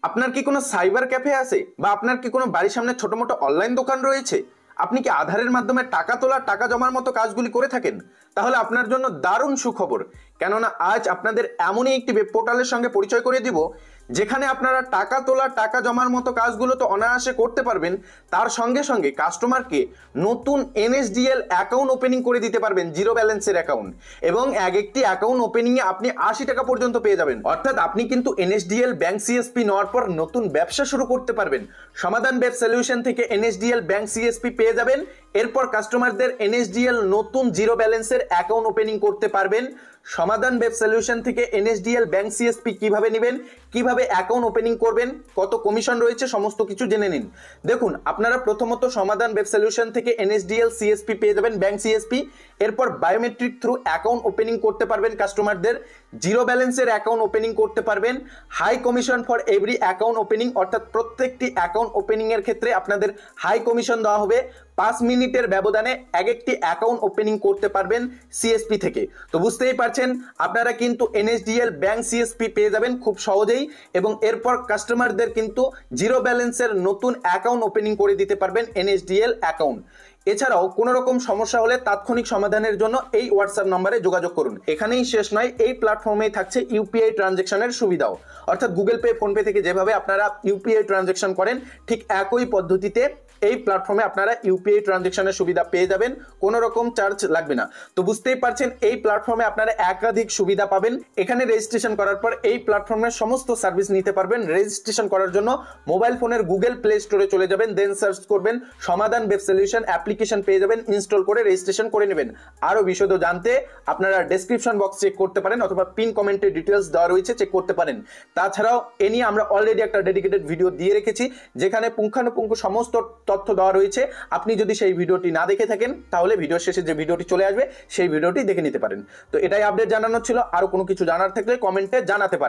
আপনার কি কোনো সাইবার ক্যাফে আছে বা আপনার কি কোনো বাড়ির সামনে ছোট মোটো অনলাইন দোকান রয়েছে? আপনি কি আধারের মাধ্যমে টাকা তোলা টাকা জমার মতো কাজগুলি করে থাকেন? তাহলে আপনার জন্য দারুণ সুখবর, কেননা আজ আপনাদের এমনই একটি ওয়েব পোর্টালের সঙ্গে পরিচয় করে দিব যেখানে আপনারা টাকা তোলা টাকা জমার মতো কাজগুলো তো অনায়াসে করতে পারবেন, তার সঙ্গে সঙ্গে কাস্টমারকে নতুন এনএসডিএল অ্যাকাউন্ট ওপেনিং করে দিতে পারবেন, জিরো ব্যালেন্সের অ্যাকাউন্ট। এবং একটি অ্যাকাউন্ট ওপেনিংয়ে আপনি 80 টাকা পর্যন্ত পেয়ে যাবেন। অর্থাৎ আপনি কিন্তু এনএসডিএল ব্যাংক সিএসপি নেওয়ার পর নতুন ব্যবসা শুরু করতে পারবেন। সমাধান ওয়েব সলিউশন থেকে এনএসডিএল ব্যাংক সিএসপি পেয়ে যাবেন। এরপর কাস্টমারদের এনএসডিএল নতুন জিরো ব্যালেন্সের অ্যাকাউন্ট ওপেনিং করতে পারবেন। সমাধান ওয়েব সলিউশন থেকে এনএসডিএল ব্যাংক সিএসপি কিভাবে নেবেন, কিভাবে অ্যাকাউন্ট ওপেনিং করবেন, কত কমিশন রয়েছে, সমস্ত কিছু জেনে নিন। দেখুন, আপনারা প্রথমত সমাধান ওয়েব সলিউশন থেকে এনএসডিএল সিএসপি পেয়ে যাবেন, ব্যাংক সিএসপি। এরপর বায়োমেট্রিক থ্রু অ্যাকাউন্ট ওপেনিং করতে পারবেন কাস্টমারদের, জিরো ব্যালেন্সের অ্যাকাউন্ট ওপেনিং করতে পারবেন, high commission for every account opening, অর্থাৎ প্রত্যেকটি অ্যাকাউন্ট ওপেনিং এর ক্ষেত্রে আপনাদের হাই কমিশন দেওয়া হবে। 5 মিনিটের ব্যবধানে একটি অ্যাকাউন্ট ওপেনিং করতে পারবেন সিএসপি থেকে। তো বুঝতেই পারছেন, আপনারা কিন্তু এনএসডিএল ব্যাংক সিএসপি পেয়ে যাবেন খুব সহজেই। এবং এরপর কাস্টমারদের কিন্তু জিরো ব্যালেন্সের নতুন অ্যাকাউন্ট ওপেনিং করে দিতে পারবেন এনএসডিএল অ্যাকাউন্ট। এছাড়াও কোনো রকম সমস্যা হলে তাৎক্ষণিক সমাধানের জন্য এই হোয়াটসঅ্যাপ নম্বরে যোগাযোগ করুন। এখানেই শেষ নয়, এই প্ল্যাটফর্মেই থাকছে ইউপিআই ট্রানজ্যাকশনের সুবিধাও। অর্থাৎ গুগল পে, ফোনপে থেকে যেভাবে আপনারা ইউপিআই ট্রানজ্যাকশন করেন, ঠিক একই পদ্ধতিতে এই প্ল্যাটফর্মে আপনারা ইউপিআই ট্রানজ্যাকশনের সুবিধা পেয়ে যাবেন, কোনো রকম চার্জ লাগবে না। তো বুঝতেই পারছেন, এই প্ল্যাটফর্মে আপনারা একাধিক সুবিধা পাবেন। এখানে রেজিস্ট্রেশন করার পর এই প্ল্যাটফর্মের সমস্ত সার্ভিস নিতে পারবেন। রেজিস্ট্রেশন করার জন্য মোবাইল ফোনের গুগল প্লে স্টোরে চলে যাবেন, দেন সার্চ করবেন সমাধান ওয়েব সলিউশন, অ্যাপ্লিকেশন পেয়ে যাবেন, ইনস্টল করে রেজিস্ট্রেশন করে নেবেন। আরো বিশদ জানতে আপনারা ডেসক্রিপশন বক্স চেক করতে পারেন, অথবা পিন কমেন্টে ডিটেলস দেওয়া রয়েছে, চেক করতে পারেন। তাছাড়াও এ নিয়ে আমরা অলরেডি একটা ডেডিকেটেড ভিডিও দিয়ে রেখেছি, যেখানে পুঙ্খানুপুঙ্খ সমস্ত তথ্য দেওয়া রয়েছে। আপনি যদি সেই ভিডিওটি না দেখে থাকেন, তাহলে ভিডিও শেষে যে ভিডিওটি চলে আসবে সেই ভিডিওটি দেখে নিতে পারেন। তো এটাই আপডেট জানানোর ছিল। আরো কোনো কিছু জানার থাকলে কমেন্টে জানাতে পারেন।